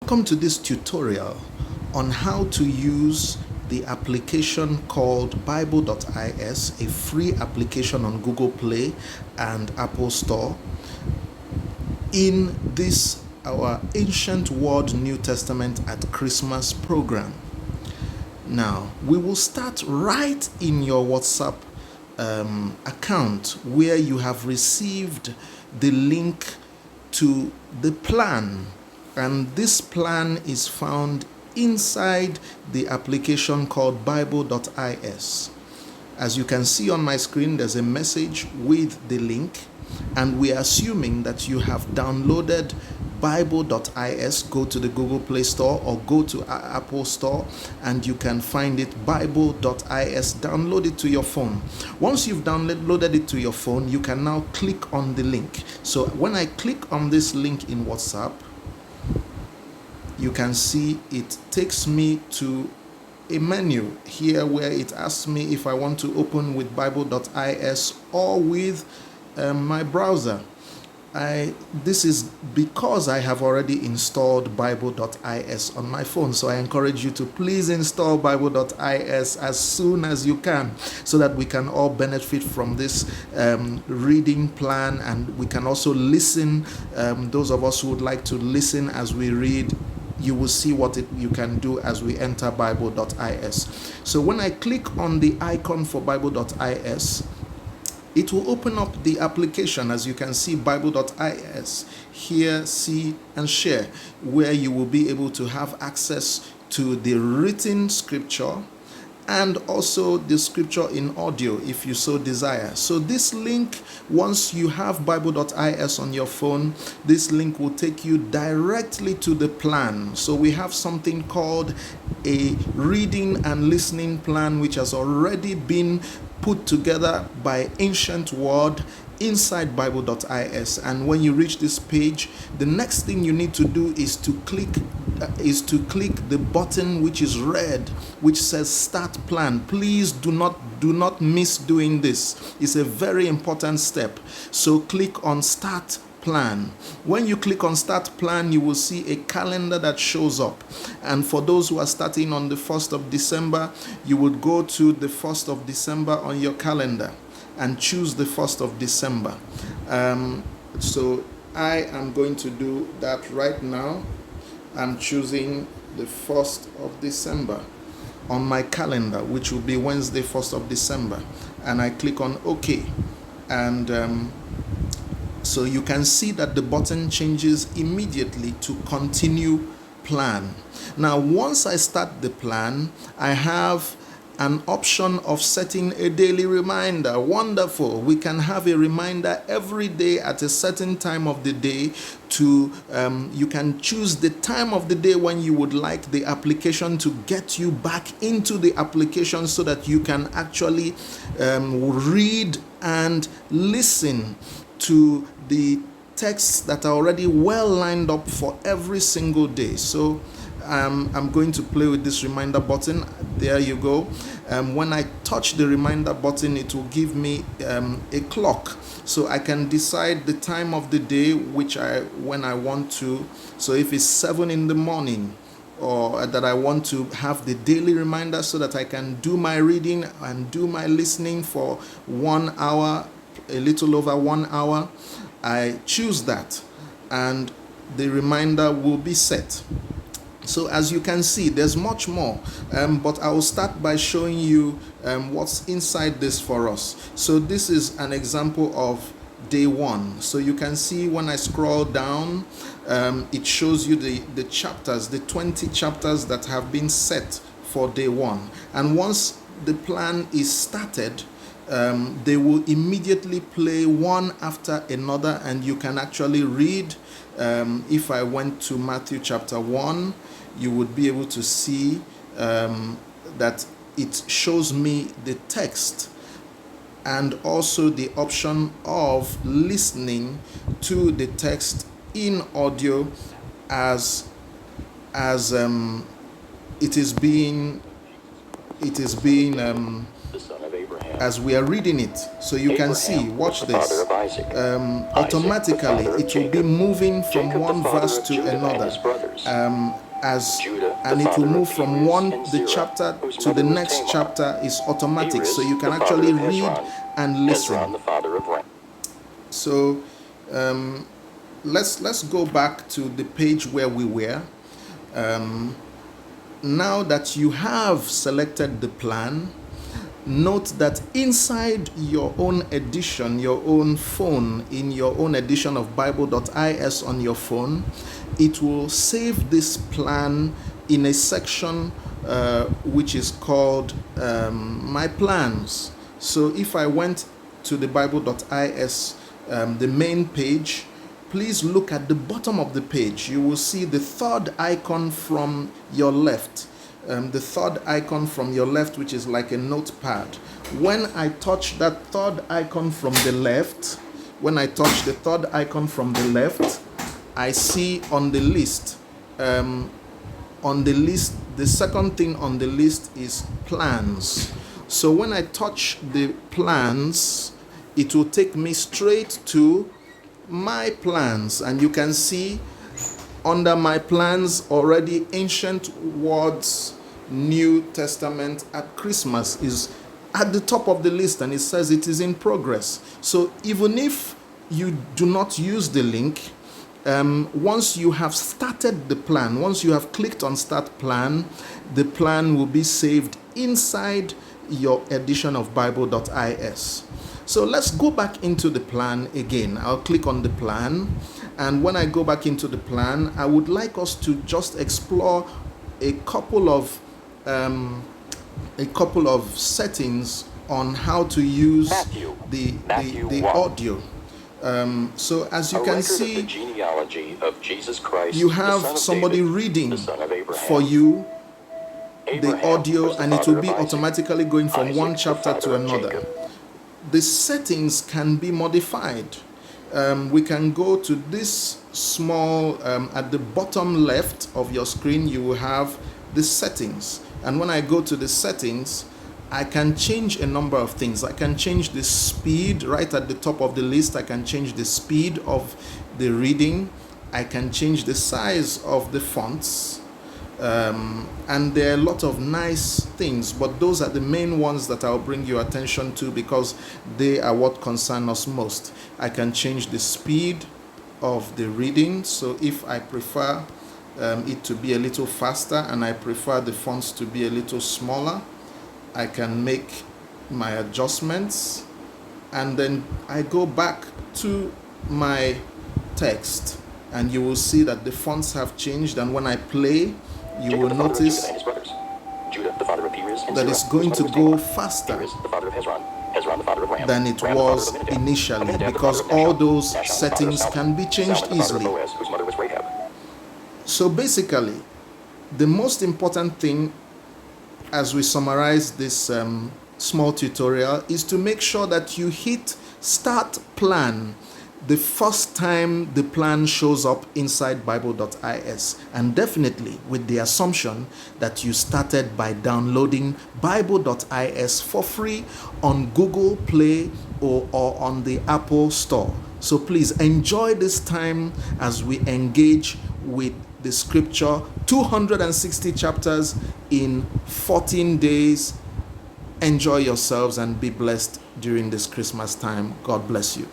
Welcome to this tutorial on how to use the application called Bible.Is, a free application on Google Play and Apple Store, in this our Ancient Word New Testament at Christmas program. Now, we will start right in your WhatsApp account where you have received the link to the plan, and this plan is found inside the application called Bible.Is. As you can see on my screen, there's a message with the link, and we are assuming that you have downloaded Bible.Is. Go to the Google Play Store or go to Apple Store and you can find it, Bible.Is. Download it to your phone. Once you've downloaded it to your phone, you can now click on the link. So when I click on this link in WhatsApp, you can see it takes me to a menu here where it asks me if I want to open with Bible.Is or with my browser. This is because I have already installed Bible.Is on my phone, so I encourage you to please install Bible.Is as soon as you can, so that we can all benefit from this reading plan, and we can also listen. Those of us who would like to listen as we read, you will see what you can do as we enter Bible.Is. So when I click on the icon for Bible.Is, it will open up the application. As you can see, Bible.Is, hear, see, and share, where you will be able to have access to the written scripture and also the scripture in audio if you so desire. So this link, once you have Bible.Is on your phone, this link will take you directly to the plan. So we have something called a reading and listening plan, which has already been put together by Ancient Word inside Bible.Is. And when you reach this page, the next thing you need to do is to click the button which is red, which says Start Plan. Please do not miss doing this. It's a very important step. So click on Start Plan. When you click on Start Plan, you will see a calendar that shows up. And for those who are starting on the 1st of December, you would go to the 1st of December on your calendar and choose the 1st of December. So I am going to do that right now. I'm choosing the 1st of December on my calendar, which will be Wednesday, 1st of December. And I click on OK. And so you can see that the button changes immediately to continue plan. Now, once I start the plan, I have an option of setting a daily reminder. Wonderful. We can have a reminder every day at a certain time of the day to, you can choose the time of the day when you would like the application to get you back into the application so that you can actually read and listen to the texts that are already well lined up for every single day. So I'm going to play with this reminder button. There you go. When I touch the reminder button, it will give me a clock, so I can decide the time of the day when I want to. So if it's 7 in the morning, or that I want to have the daily reminder so that I can do my reading and do my listening for 1 hour, a little over 1 hour, I choose that and the reminder will be set. So as you can see, there's much more, but I will start by showing you what's inside this for us. So this is an example of day 1. So you can see when I scroll down, it shows you the chapters, the 20 chapters that have been set for day 1. And once the plan is started, they will immediately play one after another, and you can actually read. If I went to Matthew chapter 1, you would be able to see that it shows me the text and also the option of listening to the text in audio as it is being the son of Abraham. as we are reading it. So you can see, watch this. Automatically, it will be moving from one verse to another. And it will move from the chapter to the next chapter is automatic. So you can actually read and listen. So let's go back to the page where we were. Now that you have selected the plan, note that inside your own edition, your own phone, in your own edition of Bible.Is on your phone, it will save this plan in a section which is called My Plans. So if I went to the Bible.Is, the main page, please look at the bottom of the page. You will see the third icon from your left. The third icon from your left, which is like a notepad. When I touch that third icon from the left, I see on the list, the second thing on the list is plans. So when I touch the plans, it will take me straight to My Plans, and you can see under My Plans already Ancient Words New Testament at Christmas is at the top of the list, and it says it is in progress. So even if you do not use the link, once you have started the plan, once you have clicked on Start Plan, the plan will be saved inside your edition of Bible.Is. So let's go back into the plan again. I'll click on the plan, and when I go back into the plan, I would like us to just explore a couple of settings on how to use the audio. So as you can see, you have somebody reading for you the audio, and it will be automatically going from one chapter to another. The settings can be modified. We can go to this small, at the bottom left of your screen, you will have the settings. And when I go to the settings, I can change a number of things. I can change the speed right at the top of the list. I can change the speed of the reading. I can change the size of the fonts. And there are a lot of nice things, but those are the main ones that I'll bring your attention to because they are what concern us most. I can change the speed of the reading. So if I prefer it to be a little faster and I prefer the fonts to be a little smaller, I can make my adjustments, and then I go back to my text, and you will see that the fonts have changed, and when I play, you will notice that it's going to go faster than it was initially, because all those settings can be changed easily. So basically, the most important thing as we summarize this small tutorial is to make sure that you hit Start Plan the first time the plan shows up inside Bible.Is, and definitely with the assumption that you started by downloading Bible.Is for free on Google Play or on the Apple Store. So please enjoy this time as we engage with the scripture, 260 chapters in 14 days. Enjoy yourselves and be blessed during this Christmas time. God bless you.